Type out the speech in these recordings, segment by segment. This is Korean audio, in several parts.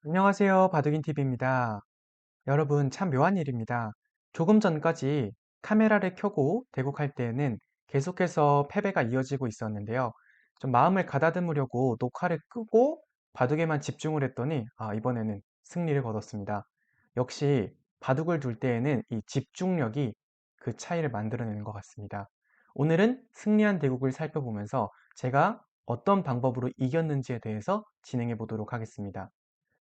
안녕하세요. 바둑인TV입니다. 여러분, 참 묘한 일입니다. 조금 전까지 카메라를 켜고 대국할 때에는 계속해서 패배가 이어지고 있었는데요. 좀 마음을 가다듬으려고 녹화를 끄고 바둑에만 집중을 했더니, 이번에는 승리를 거뒀습니다. 역시 바둑을 둘 때에는 이 집중력이 그 차이를 만들어내는 것 같습니다. 오늘은 승리한 대국을 살펴보면서 제가 어떤 방법으로 이겼는지에 대해서 진행해 보도록 하겠습니다.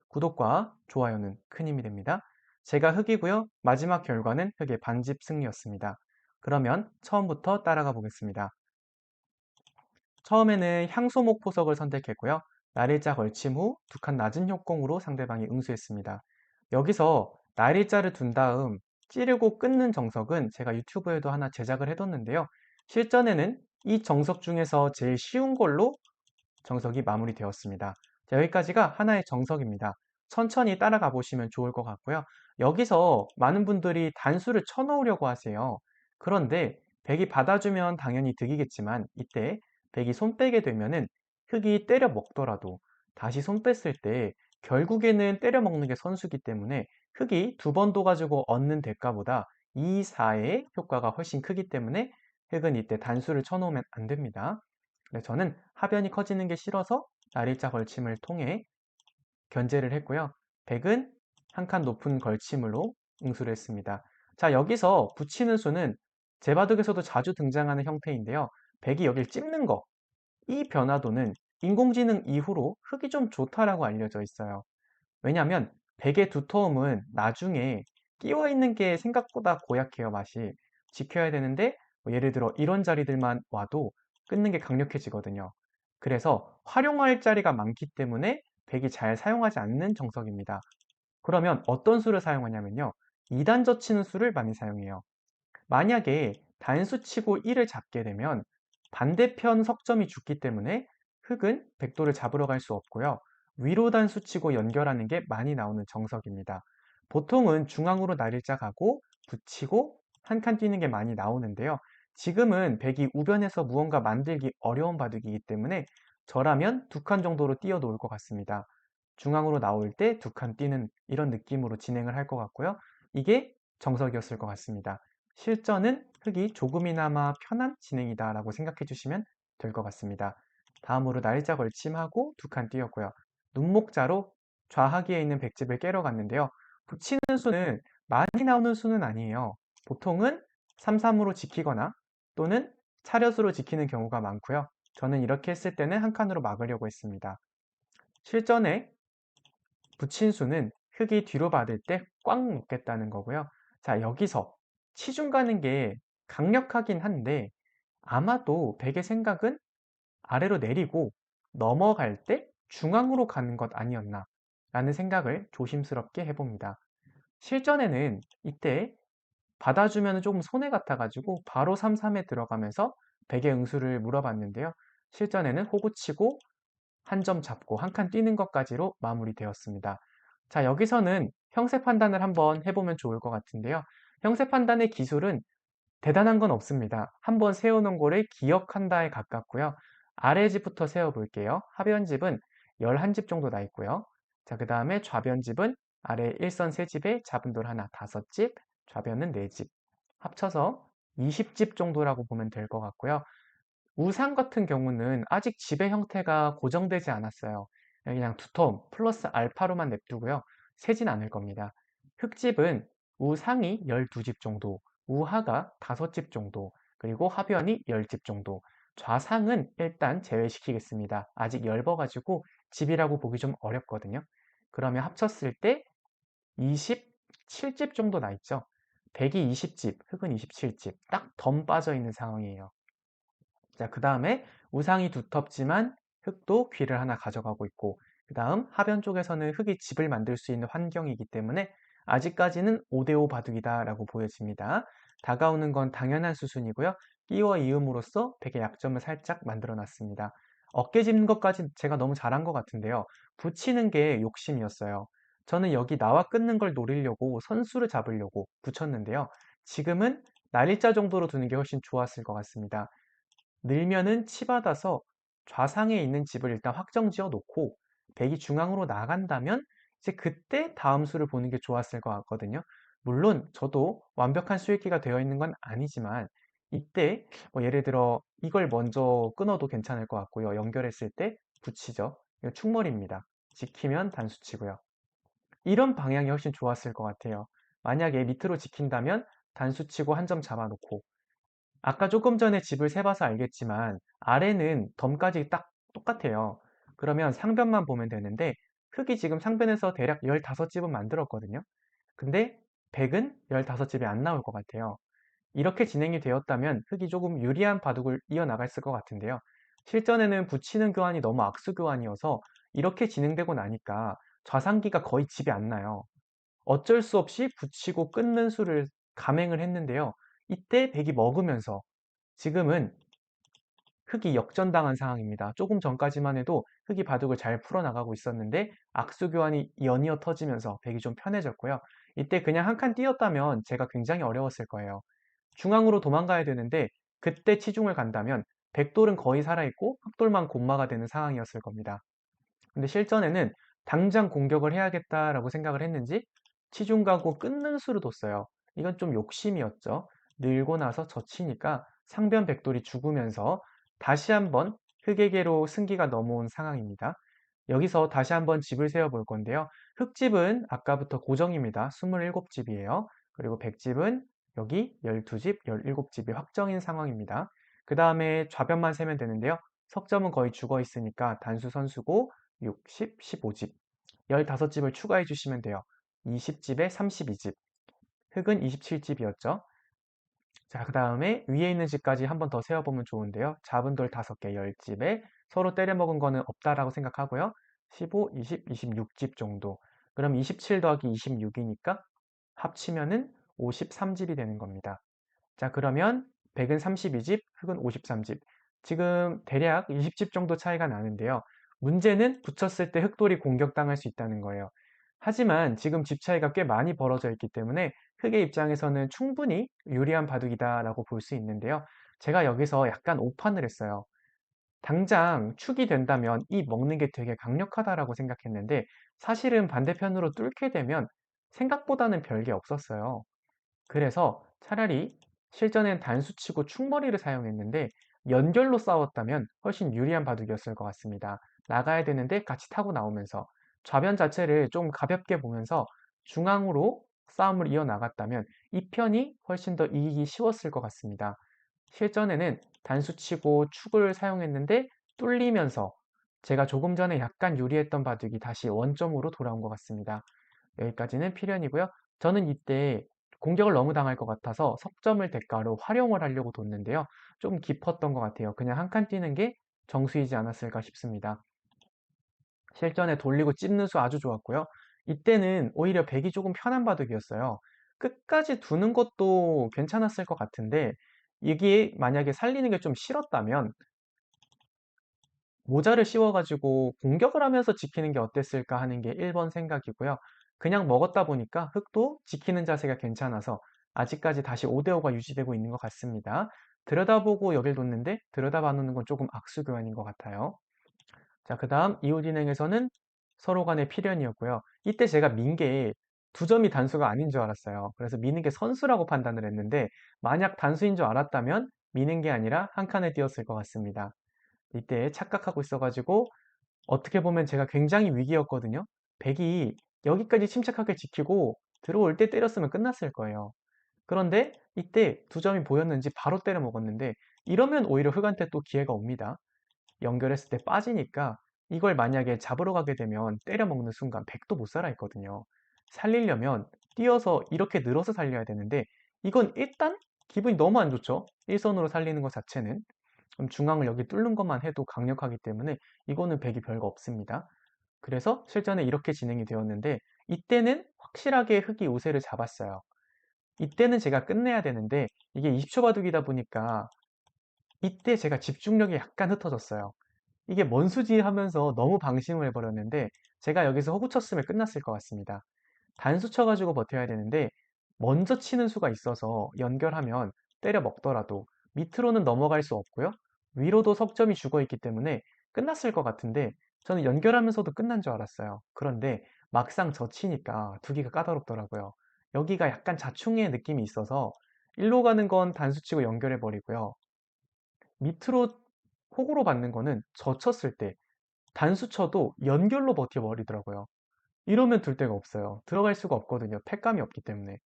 구독과 좋아요는 큰 힘이 됩니다. 제가 흑이고요. 마지막 결과는 흑의 반집 승리였습니다. 그러면 처음부터 따라가 보겠습니다. 처음에는 향소목 포석을 선택했고요. 날일자 걸침 후 두 칸 낮은 협공으로 상대방이 응수했습니다. 여기서 날일자를 둔 다음 찌르고 끊는 정석은 제가 유튜브에도 하나 제작을 해뒀는데요. 실전에는 이 정석 중에서 제일 쉬운 걸로 정석이 마무리되었습니다. 자, 여기까지가 하나의 정석입니다. 천천히 따라가 보시면 좋을 것 같고요. 여기서 많은 분들이 단수를 쳐놓으려고 하세요. 그런데 백이 받아주면 당연히 득이겠지만 이때 백이 손 빼게 되면은 흑이 때려 먹더라도 다시 손 뺐을 때 결국에는 때려 먹는 게 선수기 때문에 흑이 두 번 둬가지고 얻는 대가보다 2, 4의 효과가 훨씬 크기 때문에 흑은 이때 단수를 쳐놓으면 안 됩니다. 네, 저는 하변이 커지는 게 싫어서 날일자 걸침을 통해 견제를 했고요. 백은 한 칸 높은 걸침으로 응수를 했습니다. 자, 여기서 붙이는 수는 제바둑에서도 자주 등장하는 형태인데요. 백이 여길 찝는 거, 이 변화도는 인공지능 이후로 흙이 좀 좋다라고 알려져 있어요. 왜냐하면 백의 두터움은 나중에 끼워 있는 게 생각보다 고약해요, 맛이. 지켜야 되는데 예를 들어 이런 자리들만 와도 끊는 게 강력해지거든요. 그래서 활용할 자리가 많기 때문에 백이 잘 사용하지 않는 정석입니다. 그러면 어떤 수를 사용하냐면요. 2단 젖히는 수를 많이 사용해요. 만약에 단수 치고 1을 잡게 되면 반대편 석점이 죽기 때문에 흑은 백도를 잡으러 갈 수 없고요. 위로 단수 치고 연결하는 게 많이 나오는 정석입니다. 보통은 중앙으로 날일자 가고 붙이고 한 칸 뛰는 게 많이 나오는데요. 지금은 백이 우변에서 무언가 만들기 어려운 바둑이기 때문에 저라면 두 칸 정도로 뛰어 놓을 것 같습니다. 중앙으로 나올 때 두 칸 뛰는 이런 느낌으로 진행을 할 것 같고요. 이게 정석이었을 것 같습니다. 실전은 흑이 조금이나마 편한 진행이다라고 생각해 주시면 될 것 같습니다. 다음으로 날짜 걸침하고 두 칸 띄었고요. 눈목자로 좌하기에 있는 백집을 깨러 갔는데요. 붙이는 수는 많이 나오는 수는 아니에요. 보통은 3-3으로 지키거나 또는 차렷으로 지키는 경우가 많고요. 저는 이렇게 했을 때는 한 칸으로 막으려고 했습니다. 실전에 붙인 수는 흙이 뒤로 받을 때 꽉 묶겠다는 거고요. 자, 여기서 치중 가는 게 강력하긴 한데 아마도 백의 생각은 아래로 내리고 넘어갈 때 중앙으로 가는 것 아니었나 라는 생각을 조심스럽게 해봅니다. 실전에는 이때 받아주면 조금 손해 같아가지고 바로 3-3에 들어가면서 백의 응수를 물어봤는데요. 실전에는 호구치고 한 점 잡고 한 칸 뛰는 것까지로 마무리되었습니다. 자, 여기서는 형세 판단을 한번 해보면 좋을 것 같은데요. 형세 판단의 기술은 대단한 건 없습니다. 한번 세워놓은 거를 기억한다에 가깝고요. 아래 집부터 세워볼게요. 하변집은 11집 정도 나 있고요. 자, 그 다음에 좌변집은 아래 1선 3집에 잡은 돌 하나 5집, 좌변은 4집. 합쳐서 20집 정도라고 보면 될 것 같고요. 우상 같은 경우는 아직 집의 형태가 고정되지 않았어요. 그냥 두텀 플러스 알파로만 냅두고요. 세진 않을 겁니다. 흙집은 우상이 12집 정도, 우하가 5집 정도, 그리고 하변이 10집 정도. 좌상은 일단 제외시키겠습니다. 아직 엷어가지고 집이라고 보기 좀 어렵거든요. 그러면 합쳤을 때 27집 정도 나 있죠. 백이 20집, 흙은 27집. 딱 덤 빠져 있는 상황이에요. 자, 그 다음에 우상이 두텁지만 흙도 귀를 하나 가져가고 있고, 그 다음 하변 쪽에서는 흙이 집을 만들 수 있는 환경이기 때문에 아직까지는 5대5 바둑이다라고 보여집니다. 다가오는 건 당연한 수순이고요. 끼워 이음으로써 백의 약점을 살짝 만들어 놨습니다. 어깨 짚는 것까지 제가 너무 잘한 것 같은데요. 붙이는 게 욕심이었어요. 저는 여기 나와 끊는 걸 노리려고 선수를 잡으려고 붙였는데요. 지금은 날일자 정도로 두는 게 훨씬 좋았을 것 같습니다. 늘면은 치받아서 좌상에 있는 집을 일단 확정 지어 놓고 백이 중앙으로 나간다면 이제 그때 다음 수를 보는 게 좋았을 것 같거든요. 물론 저도 완벽한 수읽기가 되어 있는 건 아니지만 이때 뭐 예를 들어 이걸 먼저 끊어도 괜찮을 것 같고요. 연결했을 때 붙이죠. 이거 충머리입니다. 지키면 단수치고요. 이런 방향이 훨씬 좋았을 것 같아요. 만약에 밑으로 지킨다면 단수치고 한 점 잡아놓고 아까 조금 전에 집을 세봐서 알겠지만 아래는 덤까지 딱 똑같아요. 그러면 상변만 보면 되는데 흙이 지금 상변에서 대략 15집은 만들었거든요. 근데 100은 15집이 안 나올 것 같아요. 이렇게 진행이 되었다면 흙이 조금 유리한 바둑을 이어나갔을 것 같은데요. 실전에는 붙이는 교환이 너무 악수 교환이어서 이렇게 진행되고 나니까 좌상기가 거의 집이 안 나요. 어쩔 수 없이 붙이고 끊는 수를 감행을 했는데요. 이때 백이 먹으면서 지금은 흑이 역전당한 상황입니다. 조금 전까지만 해도 흑이 바둑을 잘 풀어나가고 있었는데 악수 교환이 연이어 터지면서 백이 좀 편해졌고요. 이때 그냥 한 칸 띄었다면 제가 굉장히 어려웠을 거예요. 중앙으로 도망가야 되는데 그때 치중을 간다면 백돌은 거의 살아있고 흑돌만 곤마가 되는 상황이었을 겁니다. 근데 실전에는 당장 공격을 해야겠다라고 생각을 했는지 치중 가고 끊는 수를 뒀어요. 이건 좀 욕심이었죠. 늘고 나서 젖히니까 상변 백돌이 죽으면서 다시 한번 흑에게로 승기가 넘어온 상황입니다. 여기서 다시 한번 집을 세워 볼 건데요. 흑집은 아까부터 고정입니다. 27집이에요. 그리고 백집은 여기 12집, 17집이 확정인 상황입니다. 그 다음에 좌변만 세면 되는데요. 석점은 거의 죽어 있으니까 단수 선수고 60, 15집, 15집을 추가해 주시면 돼요. 20집에 32집, 흑은 27집이었죠. 자, 그 다음에 위에 있는 집까지 한 번 더 세어보면 좋은데요. 잡은 돌 5개, 10집에 서로 때려 먹은 거는 없다라고 생각하고요. 15, 20, 26집 정도. 그럼 27 더하기 26이니까 합치면은 53집이 되는 겁니다. 자, 그러면 백은 32집, 흑은 53집. 지금 대략 20집 정도 차이가 나는데요. 문제는 붙였을 때 흑돌이 공격당할 수 있다는 거예요. 하지만 지금 집 차이가 꽤 많이 벌어져 있기 때문에 흑의 입장에서는 충분히 유리한 바둑이다라고 볼 수 있는데요. 제가 여기서 약간 오판을 했어요. 당장 축이 된다면 이 먹는 게 되게 강력하다라고 생각했는데 사실은 반대편으로 뚫게 되면 생각보다는 별게 없었어요. 그래서 차라리 실전엔 단수치고 충머리를 사용했는데 연결로 싸웠다면 훨씬 유리한 바둑이었을 것 같습니다. 나가야 되는데 같이 타고 나오면서 좌변 자체를 좀 가볍게 보면서 중앙으로 싸움을 이어나갔다면 이 편이 훨씬 더 이기기 쉬웠을 것 같습니다. 실전에는 단수치고 축을 사용했는데 뚫리면서 제가 조금 전에 약간 유리했던 바둑이 다시 원점으로 돌아온 것 같습니다. 여기까지는 필연이고요. 저는 이때 공격을 너무 당할 것 같아서 석점을 대가로 활용을 하려고 뒀는데요. 좀 깊었던 것 같아요. 그냥 한 칸 뛰는 게 정수이지 않았을까 싶습니다. 실전에 돌리고 찝는 수 아주 좋았고요. 이때는 오히려 백이 조금 편한 바둑이었어요. 끝까지 두는 것도 괜찮았을 것 같은데 이게 만약에 살리는 게 좀 싫었다면 모자를 씌워가지고 공격을 하면서 지키는 게 어땠을까 하는 게 1번 생각이고요. 그냥 먹었다 보니까 흑도 지키는 자세가 괜찮아서 아직까지 다시 5대5가 유지되고 있는 것 같습니다. 들여다보고 여길 뒀는데 들여다봐 놓는 건 조금 악수 교환인 것 같아요. 자, 그 다음 이웃인행에서는 서로 간의 필연이었고요. 이때 제가 민 게 두 점이 단수가 아닌 줄 알았어요. 그래서 미는 게 선수라고 판단을 했는데 만약 단수인 줄 알았다면 미는 게 아니라 한 칸에 띄었을 것 같습니다. 이때 착각하고 있어가지고 어떻게 보면 제가 굉장히 위기였거든요. 백이 여기까지 침착하게 지키고 들어올 때 때렸으면 끝났을 거예요. 그런데 이때 두 점이 보였는지 바로 때려 먹었는데 이러면 오히려 흑한테 또 기회가 옵니다. 연결했을 때 빠지니까 이걸 만약에 잡으러 가게 되면 때려 먹는 순간 백도 못 살아 있거든요. 살리려면 뛰어서 이렇게 늘어서 살려야 되는데 이건 일단 기분이 너무 안 좋죠. 일선으로 살리는 것 자체는. 그럼 중앙을 여기 뚫는 것만 해도 강력하기 때문에 이거는 백이 별거 없습니다. 그래서 실전에 이렇게 진행이 되었는데 이때는 확실하게 흑이 우세를 잡았어요. 이때는 제가 끝내야 되는데 이게 20초 바둑이다 보니까 이때 제가 집중력이 약간 흩어졌어요. 이게 뭔 수지 하면서 너무 방심을 해버렸는데 제가 여기서 호구 쳤으면 끝났을 것 같습니다. 단수 쳐가지고 버텨야 되는데 먼저 치는 수가 있어서 연결하면 때려 먹더라도 밑으로는 넘어갈 수 없고요. 위로도 석점이 죽어 있기 때문에 끝났을 것 같은데 저는 연결하면서도 끝난 줄 알았어요. 그런데 막상 젖히니까 두기가 까다롭더라고요. 여기가 약간 자충의 느낌이 있어서 일로 가는 건 단수 치고 연결해 버리고요. 밑으로 호구로 받는 거는 젖혔을 때 단수 쳐도 연결로 버텨 버리더라고요. 이러면 둘 데가 없어요. 들어갈 수가 없거든요. 팩감이 없기 때문에.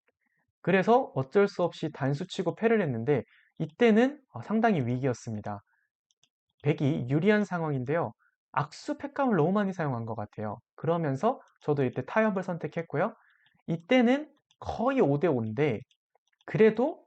그래서 어쩔 수 없이 단수 치고 패를 했는데 이때는 상당히 위기였습니다. 백이 유리한 상황인데요. 악수 팩감을 너무 많이 사용한 것 같아요. 그러면서 저도 이때 타협을 선택했고요. 이때는 거의 5대 5인데 그래도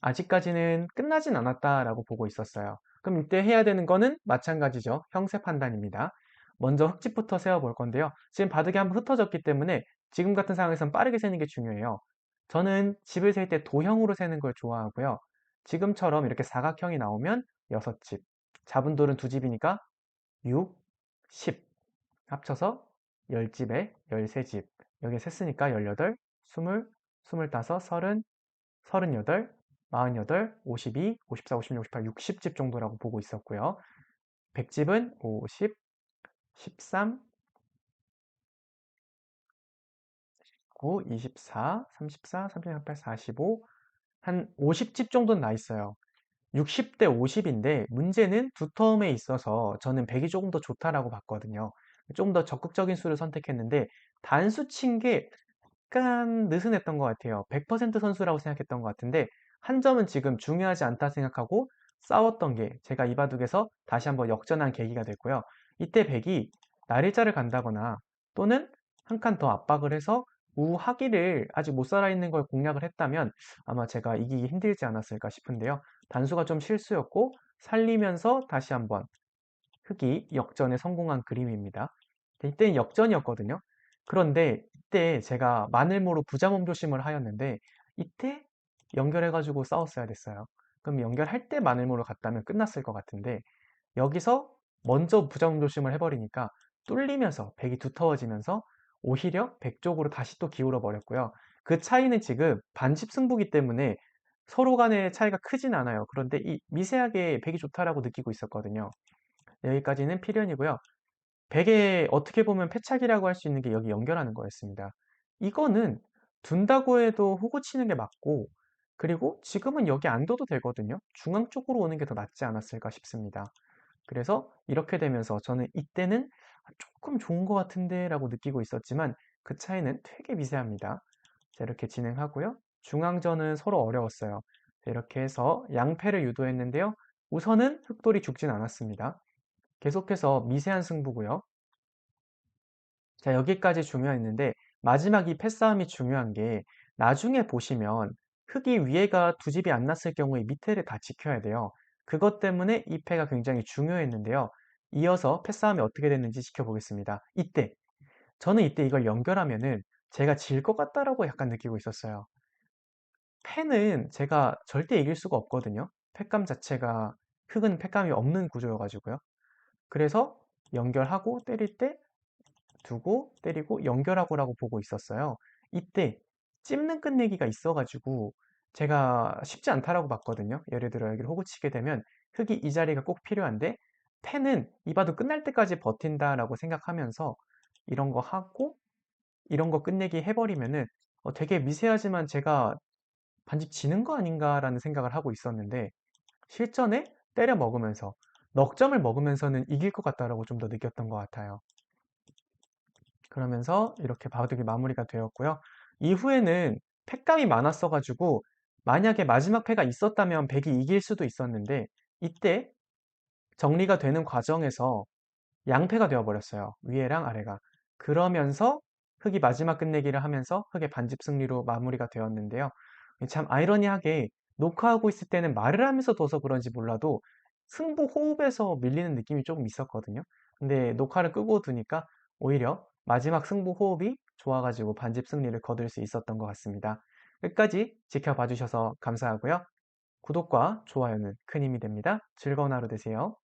아직까지는 끝나진 않았다라고 보고 있었어요. 그럼 이때 해야 되는 거는 마찬가지죠. 형세 판단입니다. 먼저 흙집부터 세워볼 건데요. 지금 바둑이 한번 흩어졌기 때문에 지금 같은 상황에선 빠르게 세는 게 중요해요. 저는 집을 셀 때 도형으로 세는 걸 좋아하고요. 지금처럼 이렇게 사각형이 나오면 6집, 잡은 돌은 2집이니까 6, 10 합쳐서 10집에 13집. 여기 셌으니까 18, 20, 25, 30, 38, 48, 52, 54, 56, 58, 60집 정도라고 보고 있었고요. 100집은 50, 13, 9, 24, 34, 38, 45, 한 50집 정도는 나 있어요. 60대 50인데 문제는 두텀에 있어서 저는 100이 조금 더 좋다라고 봤거든요. 좀 더 적극적인 수를 선택했는데 단수 친 게 약간 느슨했던 것 같아요. 100% 선수라고 생각했던 것 같은데 한 점은 지금 중요하지 않다 생각하고 싸웠던 게 제가 이 바둑에서 다시 한번 역전한 계기가 됐고요. 이때 백이 날일자를 간다거나 또는 한 칸 더 압박을 해서 우하기를 아직 못 살아있는 걸 공략을 했다면 아마 제가 이기기 힘들지 않았을까 싶은데요. 단수가 좀 실수였고 살리면서 다시 한번 흑이 역전에 성공한 그림입니다. 이때는 역전이었거든요. 그런데 이때 제가 마늘모로 부자몸 조심을 하였는데 이때 연결해가지고 싸웠어야 됐어요. 그럼 연결할 때 마늘모로 갔다면 끝났을 것 같은데 여기서 먼저 부자몸 조심을 해버리니까 뚫리면서 백이 두터워지면서 오히려 백 쪽으로 다시 또 기울어 버렸고요. 그 차이는 지금 반집 승부기 때문에 서로 간의 차이가 크진 않아요. 그런데 이 미세하게 백이 좋다라고 느끼고 있었거든요. 여기까지는 필연이고요. 백에 어떻게 보면 패착이라고 할 수 있는 게 여기 연결하는 거였습니다. 이거는 둔다고 해도 호구 치는 게 맞고 그리고 지금은 여기 안 둬도 되거든요. 중앙 쪽으로 오는 게 더 낫지 않았을까 싶습니다. 그래서 이렇게 되면서 저는 이때는 조금 좋은 것 같은데 라고 느끼고 있었지만 그 차이는 되게 미세합니다. 자, 이렇게 진행하고요. 중앙전은 서로 어려웠어요. 자, 이렇게 해서 양패를 유도했는데요. 우선은 흑돌이 죽진 않았습니다. 계속해서 미세한 승부고요. 자, 여기까지 중요했는데 마지막 이 패싸움이 중요한 게 나중에 보시면 흙이 위에가 두 집이 안 났을 경우에 밑에를 다 지켜야 돼요. 그것 때문에 이 패가 굉장히 중요했는데요. 이어서 패싸움이 어떻게 됐는지 지켜보겠습니다. 저는 이때 이걸 연결하면은 제가 질 것 같다라고 약간 느끼고 있었어요. 패는 제가 절대 이길 수가 없거든요. 패감 자체가 흙은 패감이 없는 구조여가지고요. 그래서 연결하고 때릴 때 두고 때리고 연결하고라고 보고 있었어요. 이때 찝는 끝내기가 있어가지고 제가 쉽지 않다라고 봤거든요. 예를 들어 여기를 호구 치게 되면 흙이 이 자리가 꼭 필요한데 패는 이 바둑 끝날 때까지 버틴다라고 생각하면서 이런 거 하고 이런 거 끝내기 해버리면은 되게 미세하지만 제가 반직 지는 거 아닌가라는 생각을 하고 있었는데 실전에 때려 먹으면서 넉 점을 먹으면서는 이길 것 같다라고 좀 더 느꼈던 것 같아요. 그러면서 이렇게 바둑이 마무리가 되었고요. 이후에는 패감이 많았어가지고 만약에 마지막 패가 있었다면 백이 이길 수도 있었는데 이때 정리가 되는 과정에서 양패가 되어버렸어요. 위에랑 아래가. 그러면서 흑이 마지막 끝내기를 하면서 흑의 반집 승리로 마무리가 되었는데요. 참 아이러니하게 녹화하고 있을 때는 말을 하면서 둬서 그런지 몰라도 승부 호흡에서 밀리는 느낌이 조금 있었거든요. 근데 녹화를 끄고 두니까 오히려 마지막 승부 호흡이 좋아가지고 반집 승리를 거둘 수 있었던 것 같습니다. 끝까지 지켜봐 주셔서 감사하고요. 구독과 좋아요는 큰 힘이 됩니다. 즐거운 하루 되세요.